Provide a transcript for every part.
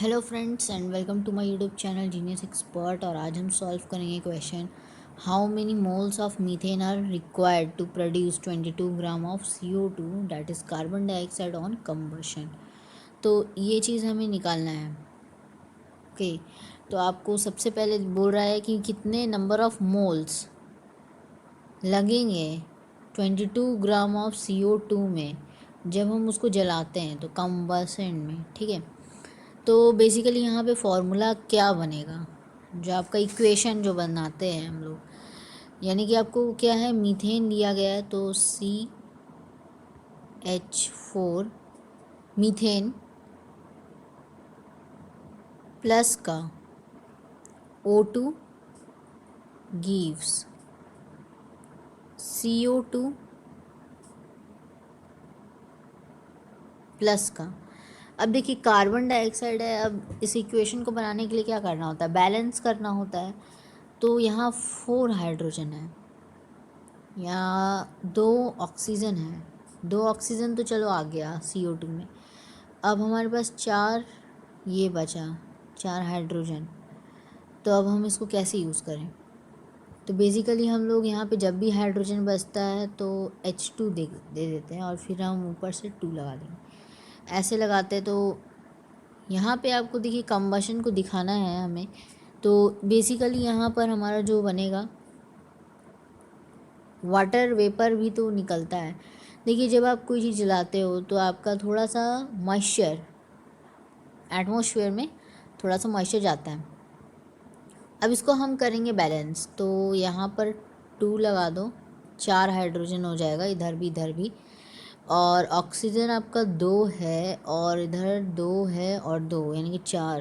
Hello friends and welcome to my YouTube channel genius expert. और आज हम solve करेंगे question how many moles of methane are required to produce 22 gram of CO2 that is carbon dioxide on combustion. तो ये चीज़ हमें निकालना है। Okay, तो आपको सबसे पहले बोल रहा है कि कितने नंबर ऑफ मोल्स लगेंगे 22 ग्राम ऑफ CO2 में जब हम उसको जलाते हैं तो कंबशन में। ठीक है, तो बेसिकली यहाँ पे फॉर्मूला क्या बनेगा, जो आपका इक्वेशन जो बनाते हैं हम लोग, यानी कि आपको क्या है, मीथेन लिया गया है तो CH4 मीथेन प्लस का O2 गिव्स CO2 प्लस का। अब देखिए कार्बन डाइऑक्साइड है। अब इस इक्वेशन को बनाने के लिए क्या करना होता है, बैलेंस करना होता है। तो यहाँ 4 हाइड्रोजन है, यहाँ 2 ऑक्सीजन है। 2 ऑक्सीजन तो चलो आ गया CO2 में। अब हमारे पास 4 ये बचा, 4 हाइड्रोजन। तो अब हम इसको कैसे यूज़ करें, तो बेसिकली हम लोग यहाँ पे जब भी हाइड्रोजन बचता है तो H2 दे देते हैं और फिर हम ऊपर से 2 लगा देंगे। ऐसे लगाते हैं। तो यहाँ पे आपको देखिए कंबशन को दिखाना है हमें। तो बेसिकली यहाँ पर हमारा जो बनेगा, वाटर वेपर भी तो निकलता है। देखिए जब आप कोई चीज़ जलाते हो तो आपका थोड़ा सा मॉइस्चर, एटमॉस्फेयर में थोड़ा सा मॉइस्चर जाता है। अब इसको हम करेंगे बैलेंस। तो यहाँ पर 2 लगा दो, 4 हाइड्रोजन हो जाएगा, इधर भी। और ऑक्सीजन आपका 2 है और इधर 2 है और 2 यानी कि 4,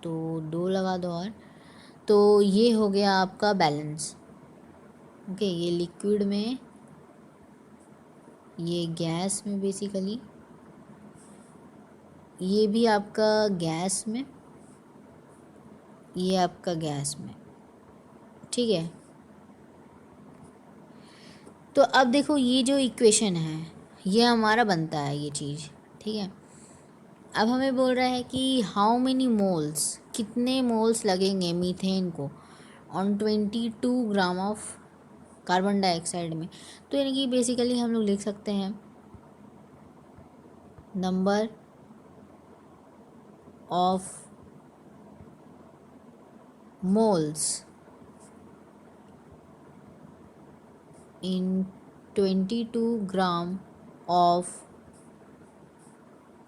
तो 2 लगा दो। और तो ये हो गया आपका बैलेंस। ओके, ये लिक्विड में, ये गैस में, बेसिकली ये भी आपका गैस में, ये आपका गैस में। ठीक है, तो अब देखो ये जो इक्वेशन है ये हमारा बनता है ये चीज़। ठीक है, अब हमें बोल रहा है कि हाउ मेनी मोल्स, कितने मोल्स लगेंगे मीथेन को on 22 gram of carbon dioxide में। तो यानी कि बेसिकली हम लोग लिख सकते हैं number of moles in 22 gram of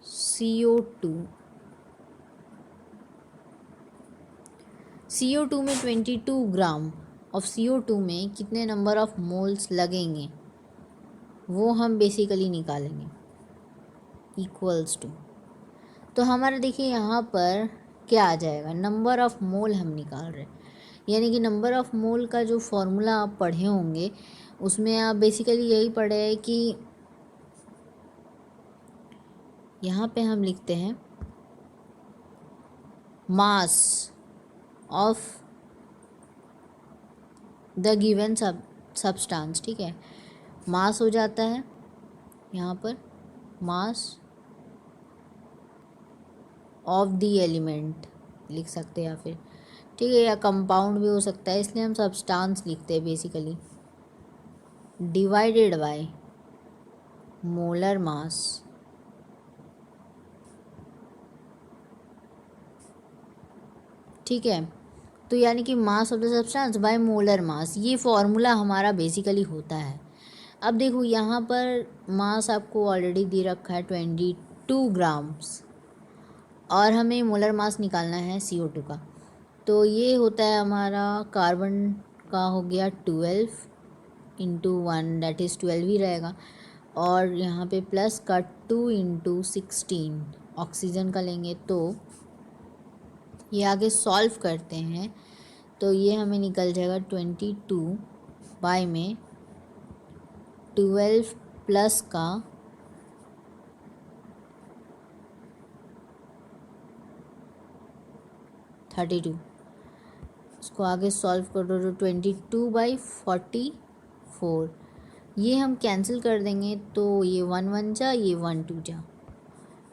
CO2। CO2 में 22 ग्राम ऑफ CO2 में कितने नंबर ऑफ मोल्स लगेंगे वो हम बेसिकली निकालेंगे, इक्वल्स टू। तो हमारा देखिए यहाँ पर क्या आ जाएगा, नंबर ऑफ मोल हम निकाल रहे हैं। यानी कि नंबर ऑफ मोल का जो फॉर्मूला आप पढ़े होंगे उसमें आप बेसिकली यही पढ़े हैं कि यहाँ पे हम लिखते हैं mass of the given substance. ठीक है, मास हो जाता है यहाँ पर मास ऑफ द एलिमेंट लिख सकते हैं, या फिर ठीक है, या कंपाउंड भी हो सकता है, इसलिए हम सब्सटेंस लिखते हैं basically, divided by molar mass. ठीक है, तो यानी कि mass of the substance by molar mass, ये फॉर्मूला हमारा बेसिकली होता है। अब देखो यहाँ पर मास आपको ऑलरेडी दे रखा है 22 ग्राम्स और हमें मोलर मास निकालना है CO2 का। तो ये होता है हमारा, कार्बन का हो गया 12 इंटू 1 दैट इज़ 12 ही रहेगा, और यहाँ पे प्लस का 2 इंटू 16 ऑक्सीजन का लेंगे। तो ये आगे सॉल्व करते हैं तो ये हमें निकल जाएगा 22 बाय में 12 प्लस का 32। इसको आगे सॉल्व कर दो तो 22/44। ये हम कैंसिल कर देंगे तो ये 1 1 जा, ये 1 2 जा,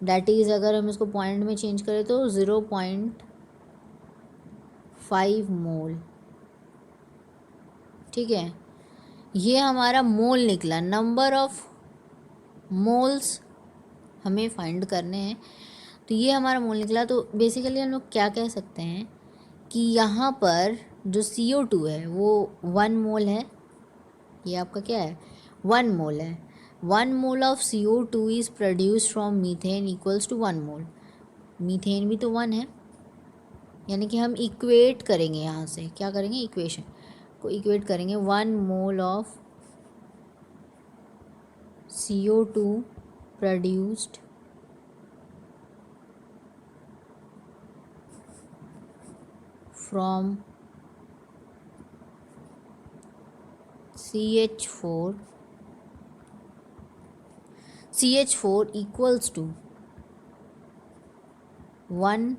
दैट इज़ अगर हम इसको पॉइंट में चेंज करें तो 0.5 मोल। ठीक है, ये हमारा मोल निकला। नंबर ऑफ मोल्स हमें फाइंड करने हैं, तो ये हमारा मोल निकला। तो बेसिकली हम लोग क्या कह सकते हैं कि यहाँ पर जो CO2 है वो 1 मोल है। ये आपका क्या है, 1 मोल है। 1 mole of CO2 is produce from methane equals to 1 mole. Methane भी तो 1 है, यानी कि हम इक्वेट करेंगे, यहाँ से क्या करेंगे, इक्वेशन को इक्वेट करेंगे। 1 mole of CO2 produced from CH4 equals to 1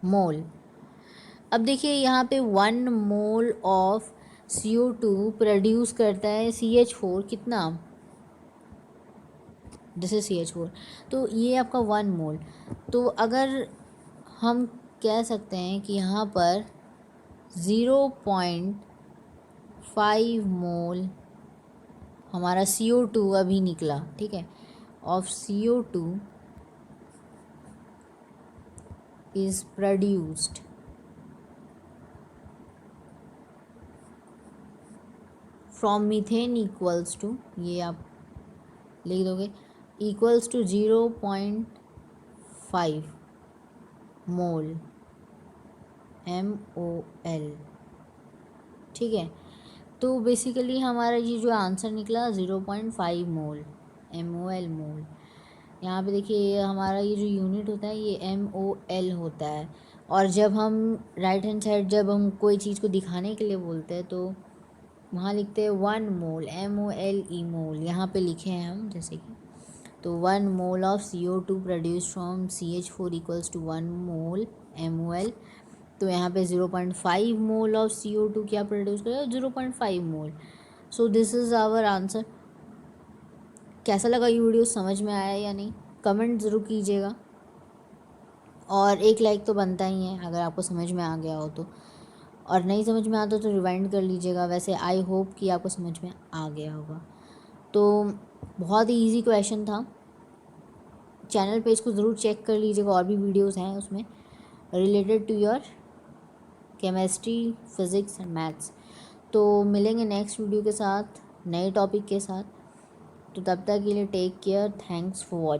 mole. अब देखिए यहाँ पे 1 मोल ऑफ CO2 प्रोड्यूस करता है CH4 कितना, जैसे CH4, तो ये आपका 1 मोल। तो अगर हम कह सकते हैं कि यहाँ पर 0.5 मोल हमारा CO2 अभी निकला, ठीक है, of CO2 is produced from methane equals to, ये आप लिख दोगे, इक्वल्स टू 0.5 मोल MOL। ठीक है, तो बेसिकली हमारा ये जो आंसर निकला 0.5 मोल MOL मोल। यहाँ पे देखिए ये हमारा ये जो यूनिट होता है ये MOL होता है। और जब हम राइट हैंड साइड जब हम कोई चीज़ को दिखाने के लिए बोलते हैं तो वहाँ लिखते हैं 1 मोल MOLE मोल, यहाँ पे लिखे हैं हम जैसे कि। तो 1 mole of CO2 produce from CH4 equals to 1 mole MOL। तो यहाँ पे 0.5 मोल ऑफ CO2 क्या प्रोड्यूस करेगा, 0.5 mole. So this is our answer. कैसा लगा ये वीडियो, समझ में आया या नहीं, कमेंट ज़रूर कीजिएगा। और एक लाइक तो बनता ही है अगर आपको समझ में आ गया हो तो, और नहीं समझ में आता तो रिवाइंड कर लीजिएगा। वैसे आई होप कि आपको समझ में आ गया होगा। तो बहुत ही ईजी क्वेश्चन था। चैनल पेज को ज़रूर चेक कर लीजिएगा, और भी वीडियोस हैं उसमें related to your chemistry, physics and maths. तो मिलेंगे नेक्स्ट वीडियो के साथ, नए टॉपिक के साथ। तो तब तक के लिए take care, thanks for watching.